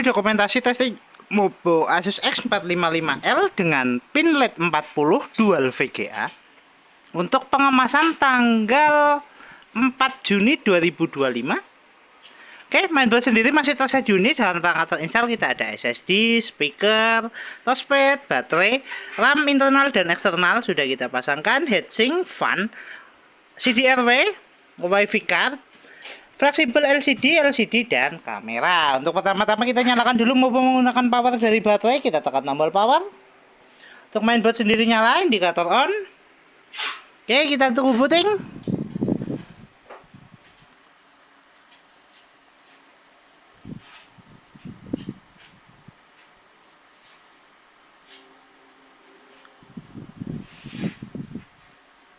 Dokumentasi testing Mobo Asus X455L dengan pin LED 40 dual VGA untuk pengemasan tanggal 4 Juni 2025. Oke, mainboard sendiri masih tersedia unit dengan perangkat terinstall. Kita ada SSD, speaker, touchpad, baterai, RAM internal dan eksternal sudah kita pasangkan, heatsink, fan, CDRW, WiFi card, fleksibel LCD dan kamera. Untuk pertama-tama kita nyalakan dulu menggunakan power dari baterai. Kita tekan tombol power. Untuk mainboard sendiri nyala, indikator on. Oke, kita tunggu booting.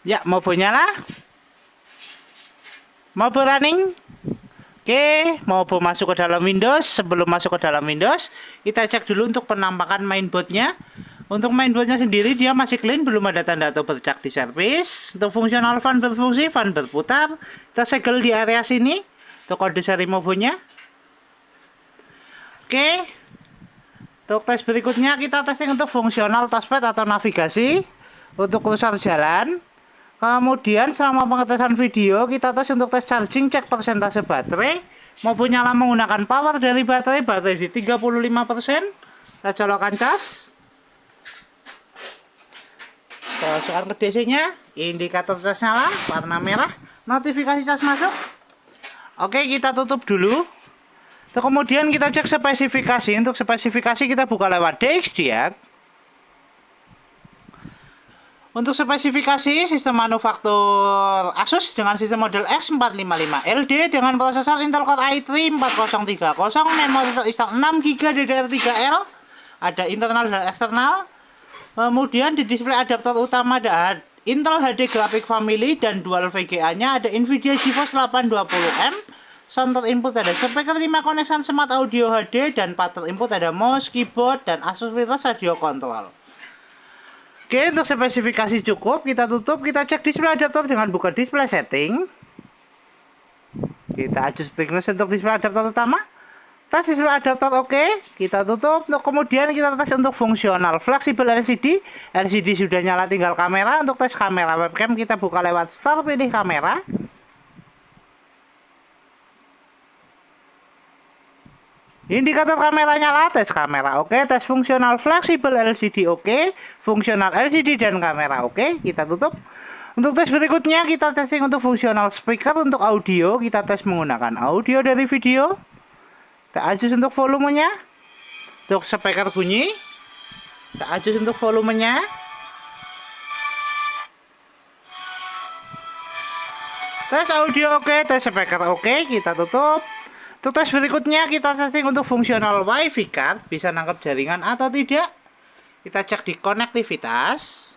Ya, Mobo nyala. Mobo running. Oke, Mobo masuk ke dalam Windows. Sebelum masuk ke dalam Windows, kita cek dulu untuk penampakan mainboardnya. Untuk mainboardnya sendiri dia masih clean, belum ada tanda atau bercak di servis. Untuk fungsional fan berfungsi, fan berputar. Kita segel di area sini untuk kode seri Mobonya. Oke. Untuk tes berikutnya kita testing untuk fungsional touchpad atau navigasi untuk kursor jalan. Kemudian selama pengetesan video kita tes untuk tes charging, cek persentase baterai. Mobo nyala menggunakan power dari baterai di 35%. Kita colokkan cas. Masukkan ke DC nya, indikator cas nyala, warna merah, notifikasi cas masuk. Oke, kita tutup dulu. Kemudian kita cek spesifikasi. Untuk spesifikasi kita buka lewat DXDiag. Untuk spesifikasi sistem manufaktur Asus dengan sistem model X455LD dengan prosesor Intel Core i3 4030, memori terinstall 6GB DDR3L, ada internal dan eksternal. Kemudian di display adaptor utama ada Intel HD Graphic Family dan dual VGA-nya, ada Nvidia GeForce 820M. Sound input ada speaker 5 connection smart audio HD dan pattern input ada mouse, keyboard dan Asus Wireless Radio Control. Oke, untuk spesifikasi cukup, kita tutup, kita cek display adaptor dengan buka display setting. Kita adjust brightness untuk display adaptor utama. Tes display adaptor oke, kita tutup. Untuk kemudian kita tes untuk fungsional fleksibel LCD. LCD sudah nyala, tinggal kamera. Untuk tes kamera webcam kita buka lewat start, pilih kamera. Indikator kamera nyala, tes kamera oke, tes fungsional fleksibel LCD oke, fungsional LCD dan kamera oke, kita tutup. Untuk tes berikutnya kita testing untuk fungsional speaker. Untuk audio kita tes menggunakan audio dari video. Kita adjust untuk volumenya. Untuk speaker bunyi, kita adjust untuk volumenya. Tes audio oke, tes speaker oke, kita tutup. Untuk tes berikutnya kita setting untuk fungsional WiFi card, bisa nangkap jaringan atau tidak. Kita cek di konektivitas.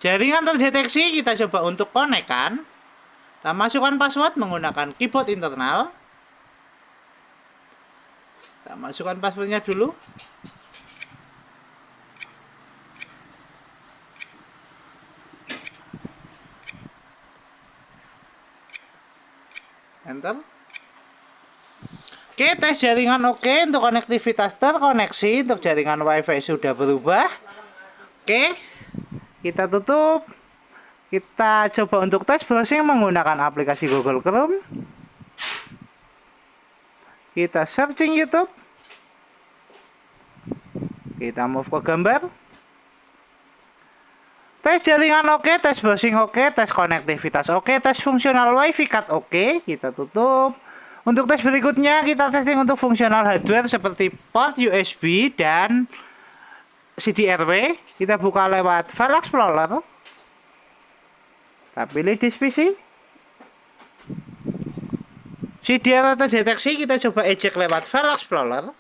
Jaringan terdeteksi, kita coba untuk konekkan. Kita masukkan password menggunakan keyboard internal. Kita masukkan passwordnya dulu. Enter. Oke, tes jaringan oke. Untuk konektivitas terkoneksi. Untuk jaringan WiFi sudah berubah. Oke, kita tutup. Kita coba untuk tes browsing menggunakan aplikasi Google Chrome. Kita searching YouTube. Kita move ke gambar. Tes jaringan oke, tes browsing oke, tes konektivitas oke, tes fungsional WiFi card oke, kita tutup. Untuk tes berikutnya kita testing untuk fungsional hardware seperti port USB dan CDRW. Kita buka lewat File Explorer. Kita pilih disk PC. CDRW terdeteksi, kita coba eject lewat File Explorer.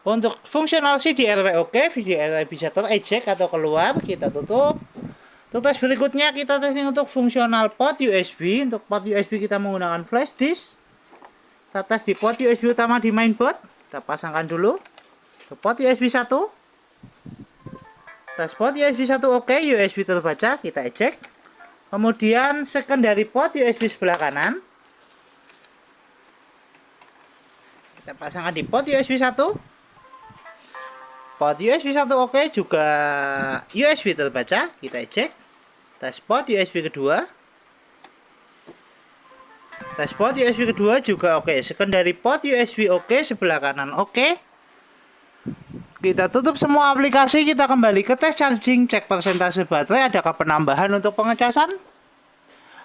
Untuk fungsional CDRW oke, CDRW bisa tereject atau keluar, kita tutup. Untuk tes berikutnya kita testing untuk fungsional port USB. Untuk port USB kita menggunakan flash disk. Kita tes di port USB utama di mainboard. Kita pasangkan dulu. Ke port USB 1. Tes port USB 1 oke, USB terbaca, kita eject. Kemudian secondary port USB sebelah kanan. Kita pasangkan di port USB 1. Port USB 1 oke, juga USB terbaca. Kita eject. Tes port USB kedua. Tes port USB kedua juga oke. Secondary port USB oke, sebelah kanan oke. Kita tutup semua aplikasi, kita kembali ke tes charging, cek persentase baterai, adakah penambahan untuk pengecasan.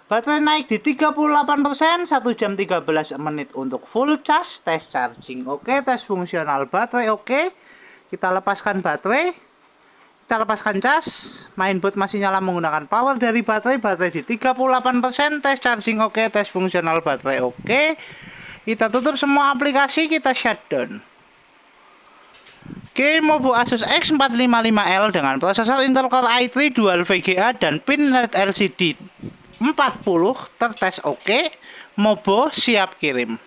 Baterai naik di 38%, 1 jam 13 menit untuk full charge. Tes charging oke, tes fungsional baterai oke. Kita lepaskan baterai, kita lepaskan cas. Mainboard masih nyala menggunakan power dari baterai di 38%. Tes charging oke, tes fungsional baterai oke. Kita tutup semua aplikasi, kita shutdown. Oke, Mobo Asus X455L dengan prosesor Intel Core i3 Dual VGA dan pin LED LCD 40 tertes oke. Mobo siap kirim.